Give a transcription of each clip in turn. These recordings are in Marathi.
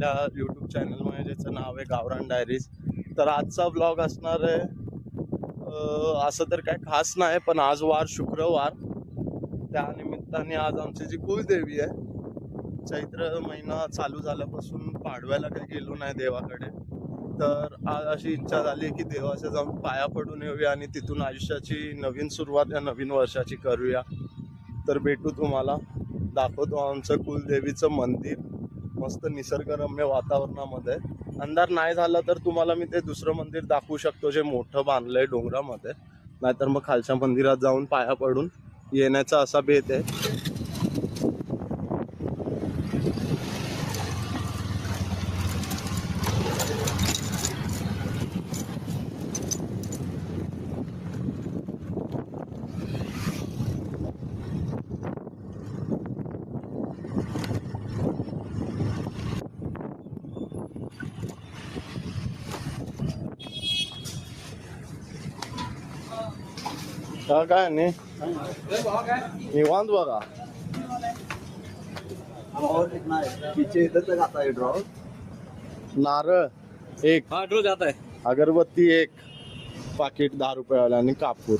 आपल्या यूट्यूब चॅनलमध्ये ज्याचं नाव आहे गावरान डायरीज. तर आजचा ब्लॉग असणार आहे असं तर काय खास नाही, पण आज वार शुक्रवार, त्या निमित्ताने आज आमची जी कुलदेवी आहे, चैत्र महिना चालू झाल्यापासून पाडव्याला काही गेलो नाही देवाकडे, तर आज अशी इच्छा झाली की देवाच्या जाऊन पाया पडून येऊया आणि तिथून आयुष्याची नवीन सुरुवात या नवीन वर्षाची करूया. तर भेटू, तुम्हाला दाखवतो आमचं कुलदेवीचं मंदिर मस्त निसर्गरम्य वातावरणामध्ये. अंधार नाही झाला तर तुम्हाला मी ते दुसरं मंदिर दाखवू शकतो जे मोठं बांधलंय डोंगरामध्ये, नाहीतर मग खालच्या मंदिरात जाऊन पाया पडून येण्याचा असा बेत आहे. काय नाही निवांत बघा. पीछे इधर तक आता है ड्रॉ. नारळ एक, ड्रो जाता है. अगरबत्ती एक पाकिट 10 रुपयावाला आणि कापूर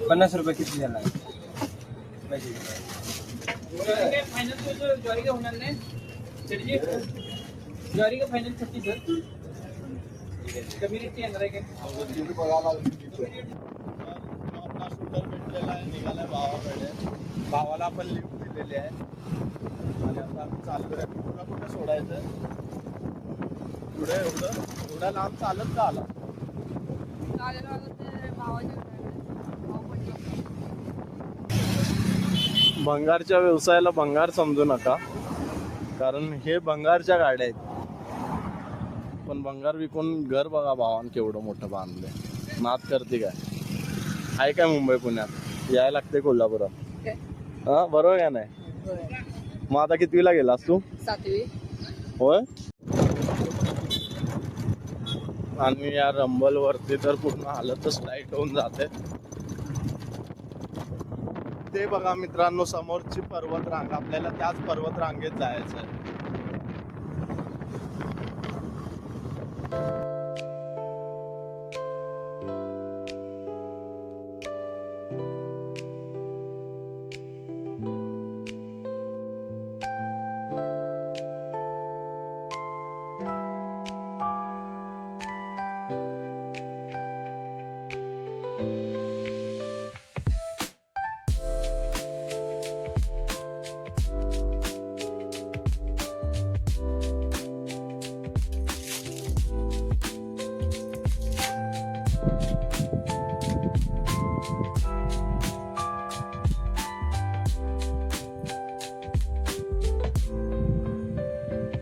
50 रुपये किती झाला. ज्वारी का होणार नाही. ज्वारी का फायनल 36 सर. कमी रेटची येणार आहे काय. शूटर भेटलेला आहे, निघालाय भावाकडे. भावाला आपण लिफ्ट दिलेली आहे आणि आता आम्ही चाललोय. तुला कुठे सोडायचं पुढे? एवढ्या लांब चालत का आला? भंगारच्या व्यवसायाला भंगार समजू नका, कारण हे भंगारच्या गाड्या आहेत. पण भंगार विकून घर बघा भावान केवढं मोठं बांधलंय. नाद करते काय? आहे काय मुंबई पुण्यात यायला लागते कोल्हापुरात? हा बरोबर का नाही? मग आता कितवीला गेलास तू? 7वी. होय. आणि या रंबल वरती तर पूर्ण हालतच टाईट होऊन जाते. ते बघा मित्रांनो, समोरची पर्वत रांग, आपल्याला त्याच पर्वत रांगेत जायचं आहे.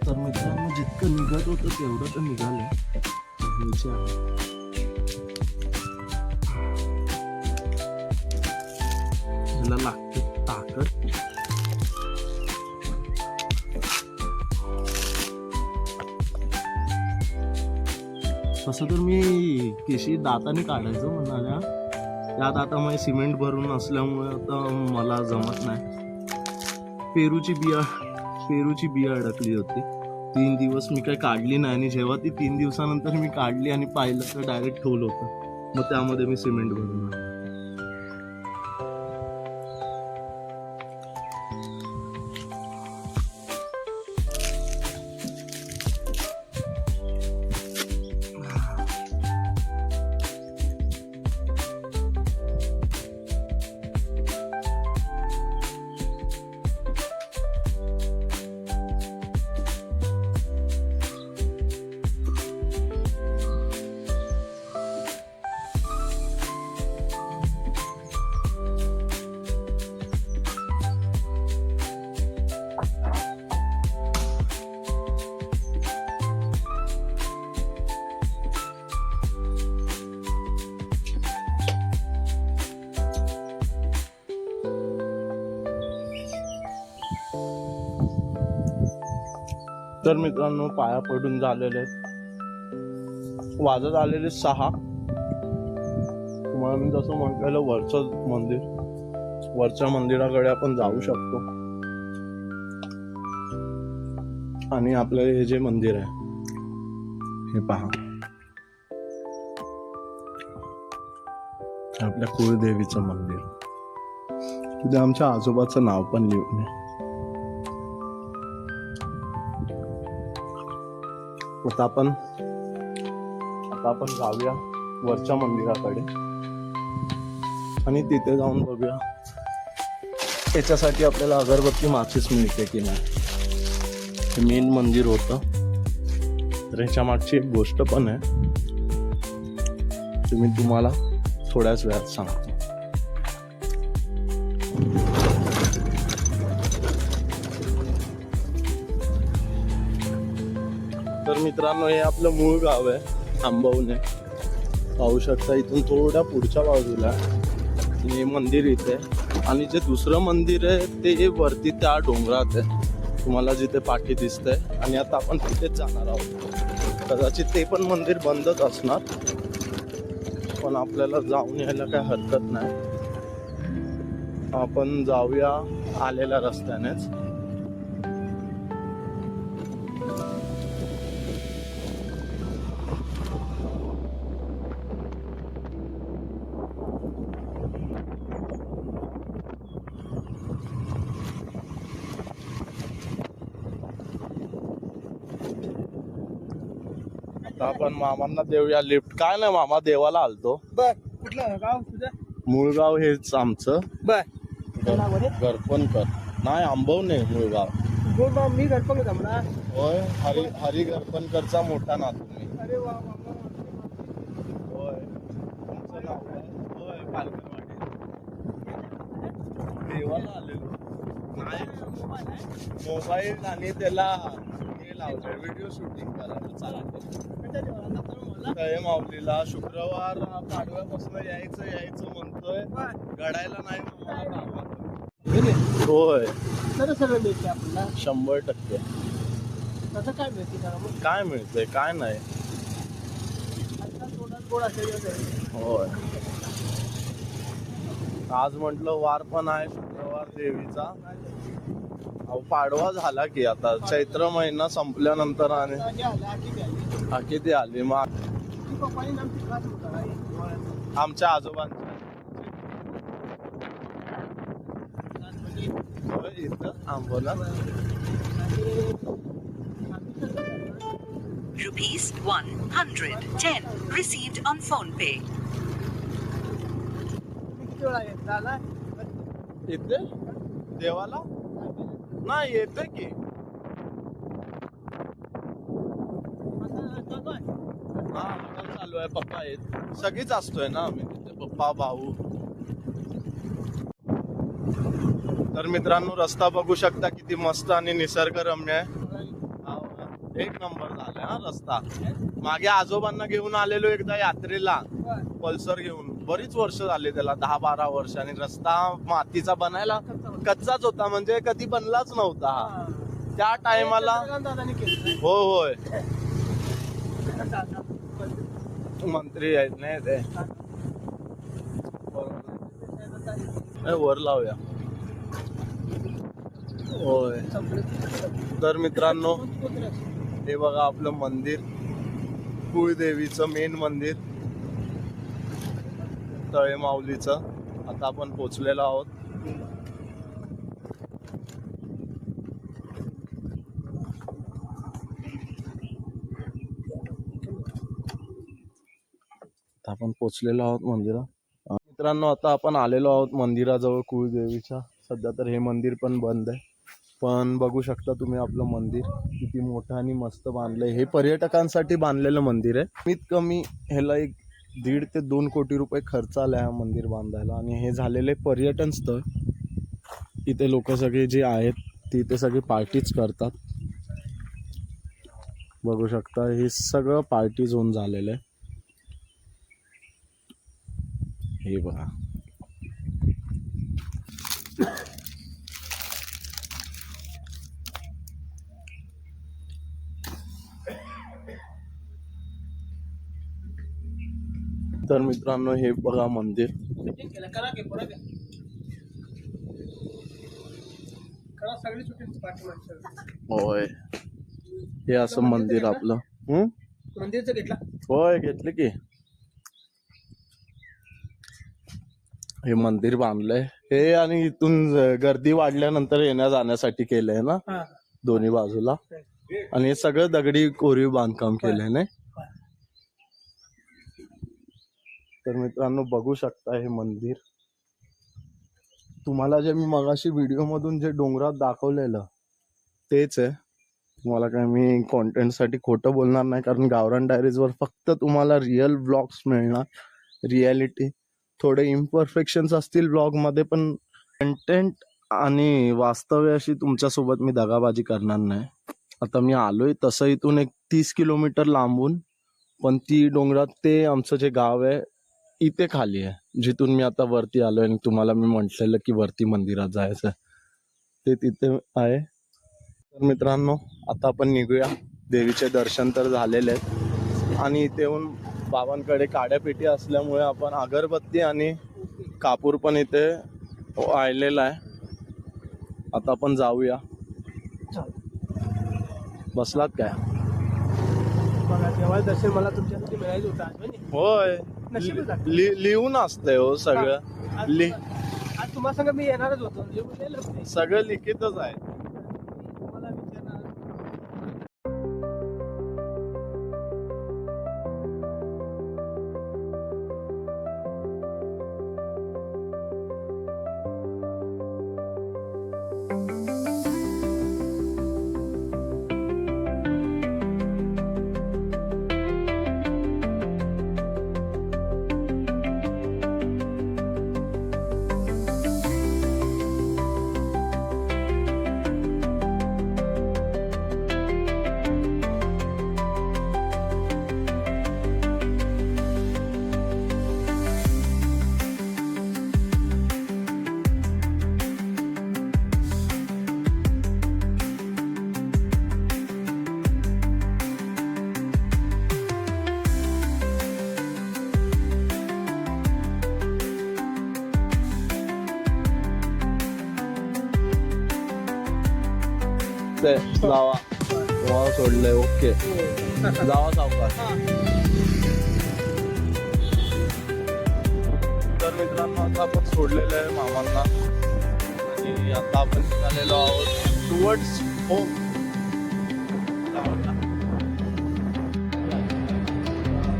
तर मित्रांनो, जितकं निघत होतं तेवढं तर निघालं. ह्याला लागते ताकद. तसं तर मी केशी दाताने काढायचो म्हणाल्या, त्यात आता मग सिमेंट भरून असल्यामुळे आता मला जमत नाही. पेरूची बिया अडकली होती. 3 दिवस मी काही काढली नाही, आणि जेव्हा ती 3 दिवसानंतर मी काढली आणि पाहिलं तर डायरेक्ट ठेवलं होतं. मग त्यामध्ये मी सिमेंट भरून आणलं. तर मित्रांनो, पाया पडून झालेले वाजत आलेले 6. तुम्हाला मी जसं म्हटलेलं वरच्या मंदिराकडे आपण जाऊ शकतो. आणि आपलं हे जे मंदिर आहे हे पहा, आपल्या कुळदेवीचं मंदिर. तिथे आमच्या आजोबाचं नाव पण लिहून आहे. आता आपण जाऊया वरच्या मंदिराकडे आणि तिथे जाऊन बघूया त्याच्यासाठी आपल्याला अगरबत्ती माचीस मिळते की नाही. हे मेन मंदिर होतं, तर ह्याच्या मागची एक गोष्ट पण आहे, ती मी तुम्हाला थोड्याच वेळात सांगतो. तर मित्रांनो, हे आपलं मूळ गाव आहे आंबवणे. पाहू शकता इथून थोड्या पुढच्या बाजूला हे मंदिर इथे, आणि जे दुसरं मंदिर आहे ते वरती त्या डोंगरात आहे, तुम्हाला जिथे पाठी दिसतंय. आणि आता आपण तिथेच जाणार आहोत. कदाचित ते पण मंदिर बंदच असणार, पण आपल्याला जाऊन यायला काय हरकत नाही. आपण जाऊया आलेल्या रस्त्यानेच. आता आपण मामांना देऊया लिफ्ट. काय नाही मामा, देवाला आलतो. बर, कुठलं गाव तुझं? मूळगाव हेच आमचं. बर, गरपणकर नाही, आंबवणे मूळगाव. मी घरपण जमला. होय, हरी गरपणकरचा मोठा नातू मी. अरे वा, होय, तुमचं नाव काय? होय, पालकरवाडी. देवाला आलेलो नाही, मोबाईल आणि त्याला हे लावलंय व्हिडिओ शूटिंग करायला. चालत माऊलीला शुक्रवार पाडव्यापासून यायचं म्हणतोय, घडायला नाही मला गावात. होय, सगळं मिळते आपल्याला 100%. तसं काय मिळते का मग? काय मिळतंय काय नाही. गोड असेल. होय, आज म्हटलं वार पण आहे शुक्रवार देवीचा. अहो, पाडवा झाला की आता चैत्र महिना संपल्यानंतर आणि किती आली मग आमच्या आजोबांच्या इथं आंबोला. ₹110 received on PhonePe. इथे देवाला नाही येते की. हा, चालू आहे. पप्पा आहेत, सगळीच असतोय ना आम्ही तिथे, पप्पा भाऊ. तर मित्रांनो, रस्ता बघू शकता किती मस्त आणि निसर्गरम्य आहे. एक नंबर झालाय हा रस्ता. मागे आजोबांना घेऊन आलेलो एकदा यात्रेला पल्सर घेऊन, बरीच वर्ष झाली त्याला, 10-12 वर्ष. आणि रस्ता मातीचा बनायला कच्चाच होता, म्हणजे कधी बनलाच नव्हता हा त्या टायमाला. होय, मंत्री आहेत नाही ते. वर लावूया. होय, तर मित्रांनो, हे बघा आपलं मंदिर, कुळदेवीचं मेन मंदिर तळे माऊलीचं. आता आपण पोचलेलो आहोत. मंदिरात. मित्रांनो, आता आपण आलेलो आहोत मंदिराजवळ कुळदेवीच्या. सध्या तर हे मंदिर पण बंद आहे, पण बघू शकता तुम्ही आपलं मंदिर किती मोठं आणि मस्त बांधलंय. हे पर्यटकांसाठी बांधलेलं मंदिर आहे. कमीत कमी ह्याला 1.5 ते 2 कोटी रुपये खर्च आला हा मंदिर बांधायला. आणि हे झालेले पर्यटन स्थळ. इथे लोक सगळे जे आहेत ते इथे सगळे पार्टीज करतात. बघू शकता हे सगळं पार्टी झोन झालेलं आहे. हे बघा, तर मित्रांनो, हे बघा मंदिर. होय, हे असं मंदिर आपलं. मंदिरचं घेतला. होय घेतलं की. हे मंदिर बांधलंय हे आणि इथून गर्दी वाढल्यानंतर येण्या जाण्यासाठी केलंय ना हा. दोन्ही बाजूला. आणि हे सगळं दगडी कोरीव बांधकाम केलंय ना. तर मित्रांनो बघू शकता हे मंदिर. तुम्हाला जे मी मगाशी व्हिडिओ मधून जे डोंगरात दाखवलेलं तेच आहे. तुम्हाला काय मी कॉन्टेंट साठी खोटं बोलणार नाही, कारण गावरान डायरीज वर फक्त तुम्हाला रिअल ब्लॉग्स मिळणार. रियालिटी थोडे इम्परफेक्शन्स असतील ब्लॉग मध्ये, पण कंटेंट आणि वास्तव्याशी तुमच्यासोबत मी दगाबाजी करणार नाही. आता मी आलोय तसं इथून एक 30 किलोमीटर लांबून, पण ती डोंगरात ते आमचं जे गाव आहे इथे खाली आहे, जिथून मी आता वरती आलोय. आणि तुम्हाला मी म्हटलेलं की वरती मंदिरात जायचं ते तिथे आहे. तर मित्रांनो आता आपण निघूया. देवीचे दर्शन तर झालेले आहेत आणि इथे येऊन बाबांकडे काड्यापेटी असल्यामुळे आपण अगरबत्ती आणि कापूर पण इथे वाहिलेला आहे. आता आपण जाऊया. बसलात काय? बघा देवाचं दर्शन मला तुमच्यासाठी मिळायचं होतं आज. म्हणजे होय नशीबच आहे. लिहून असतंय हो सगळं. आज तुम्हाला सांगा मी येणारच होतो. लिहून सगळं लिखितच आहे. तुम्हाला विचारणार. ते जावा तुम्हाला सोडलंय. ओके जावा सावकाश. तर मित्रांनो आता आपण सोडलेलं आहे मामांना आणि आता आपण निघालेलो आहोत टुवर्ड्स होम.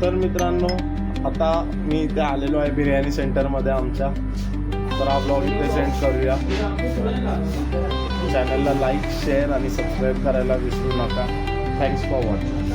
तर मित्रांनो आता मी इथे आलेलो आहे बिर्याणी सेंटर मध्ये आमच्या. तर हा ब्लॉग इथे सेंड करूया. चॅनलला लाईक शेअर आणि सबस्क्राईब करायला विसरू नका. Thanks for watching.